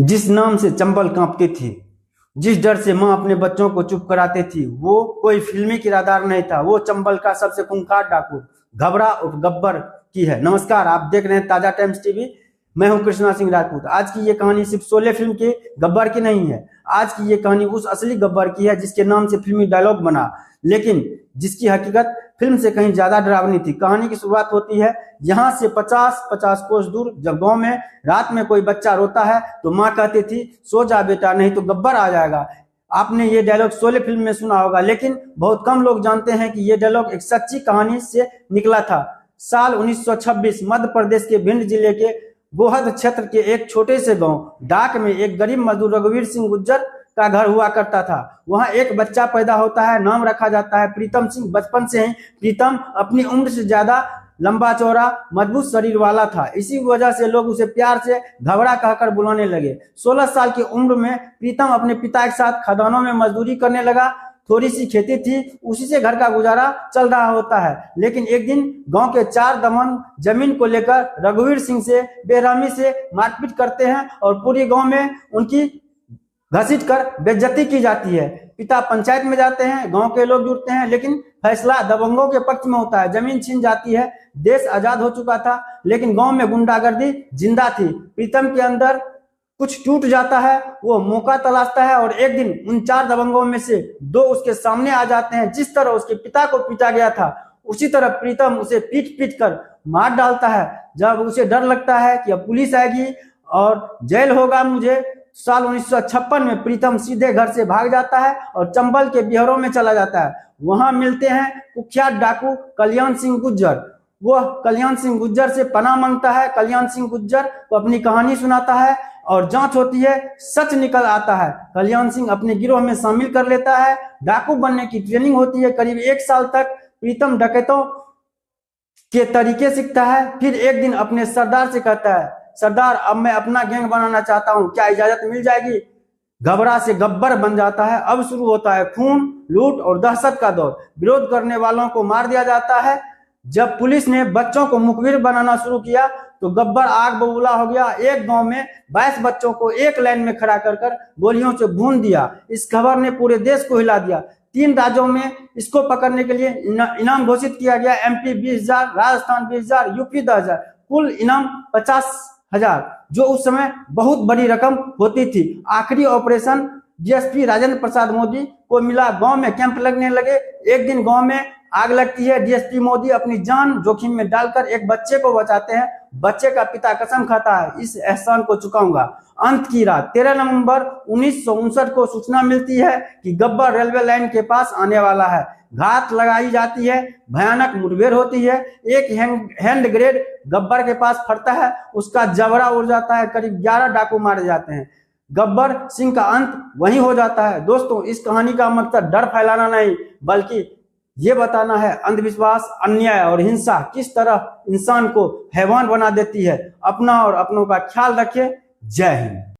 जिस नाम से चंबल कांपती थी, जिस डर से मां अपने बच्चों को चुप कराती थी, वो कोई फिल्मी किरदार नहीं था। वो चंबल का सबसे खूंखार डाकू घबरा उर्फ गब्बर की है। नमस्कार, आप देख रहे हैं ताजा टाइम्स टीवी। मैं हूं कृष्णा सिंह राजपूत। आज की ये कहानी सिर्फ शोले फिल्म के गब्बर की नहीं है। आज की ये कहानी उस असली गब्बर की है जिसके नाम से फिल्मी डायलॉग बना, लेकिन जिसकी हकीकत फिल्म से कहीं ज्यादा डरावनी थी। कहानी की शुरुआत होती है यहाँ से 50 कोस दूर, जब गांव में रात में कोई बच्चा रोता है तो माँ कहती थी, सो जा बेटा, नहीं तो गब्बर आ जाएगा। आपने ये डायलॉग शोले फिल्म में सुना होगा, लेकिन बहुत कम लोग जानते हैं कि ये डायलॉग एक सच्ची कहानी से निकला था। साल 1926 मध्य प्रदेश के भिंड जिले के गोहद क्षेत्र के एक छोटे से गांव डाक में एक गरीब मजदूर रघुवीर सिंह गुज्जर का घर हुआ करता था। वहां एक बच्चा पैदा होता है, नाम रखा जाता है प्रीतम सिंह। बचपन से ही प्रीतम अपनी उम्र से ज्यादा लंबा चौड़ा मजबूत शरीर वाला था। इसी वजह से लोग उसे प्यार से घबरा कहकर बुलाने लगे। 16 साल की उम्र में प्रीतम अपने पिता के साथ खदानों में मजदूरी करने लगा। थोड़ी सी खेती थी, उसी से घर का गुजारा चल रहा होता है। लेकिन एक दिन गांव के 4 दमन जमीन को लेकर रघुवीर सिंह से बेरहमी से मारपीट करते हैं और पूरी गांव में उनकी घसीट कर बेइज्जती की जाती है। पिता पंचायत में जाते हैं, गांव के लोग जुटते हैं, लेकिन फैसला दबंगों के पक्ष में होता है। जमीन छीन जाती है। देश आजाद हो चुका था, लेकिन गांव में गुंडागर्दी जिंदा थी। प्रीतम के अंदर कुछ टूट जाता है, वो मौका तलाशता है और एक दिन उन 4 दबंगों में से 2 उसके सामने आ जाते हैं। जिस तरह उसके पिता को पीटा गया था, उसी तरह प्रीतम उसे पीट पीट कर मार डालता है। जब उसे डर लगता है कि अब पुलिस आएगी और जेल होगा मुझे, साल 1956 में प्रीतम सीधे घर से भाग जाता है और चंबल के बिहरों में चला जाता है। वहां मिलते हैं कुख्यात डाकू कल्याण सिंह गुज्जर। वो कल्याण सिंह गुज्जर से पनाह मांगता है। कल्याण सिंह गुज्जर को अपनी कहानी सुनाता है और जांच होती है, सच निकल आता है। कल्याण सिंह अपने गिरोह में शामिल कर लेता है। डाकू बनने की ट्रेनिंग होती है। करीब 1 साल तक प्रीतम डकैतों के तरीके सीखता है। फिर एक दिन अपने सरदार से कहता है, सरदार, अब मैं अपना गैंग बनाना चाहता हूँ, क्या इजाजत मिल जाएगी? घबरा से गब्बर बन जाता है। अब शुरू होता है खून, लूट और दहशत का दौर। विरोध करने वालों को मार दिया जाता है। जब पुलिस ने बच्चों को मुखबिर बनाना शुरू किया तो गब्बर आग बबूला हो गया। एक गांव में 22 बच्चों को एक लाइन में खड़ा कर गोलियों से भून दिया। इस खबर ने पूरे देश को हिला दिया। 3 राज्यों में इसको पकड़ने के लिए इनाम घोषित किया गया। MP 20,000, राजस्थान 20,000, यूपी 10,000, कुल इनाम 50,000, जो उस समय बहुत बड़ी रकम होती थी। आखिरी ऑपरेशन DSP राजेंद्र प्रसाद मोदी को मिला। गांव में कैंप लगने लगे। एक दिन गांव में आग लगती है। DSP मोदी अपनी जान जोखिम में डालकर एक बच्चे को बचाते हैं। बच्चे का पिता कसम खाता है, इस एहसान को चुकाऊंगा। अंत की रात 13 नवंबर 1959 को सूचना मिलती है कि गब्बर रेलवे लाइन के पास आने वाला है। घात लगाई जाती है, भयानक मुठभेड़ होती है। एक हैंड ग्रेड गब्बर के पास फटता है, उसका जबड़ा उड़ जाता है। करीब 11 डाकू मारे जाते हैं। गब्बर सिंह का अंत वहीं हो जाता है। दोस्तों, इस कहानी का मकसद डर फैलाना नहीं, बल्कि ये बताना है अंधविश्वास, अन्याय और हिंसा किस तरह इंसान को हैवान बना देती है। अपना और अपनों का ख्याल रखें। जय हिंद।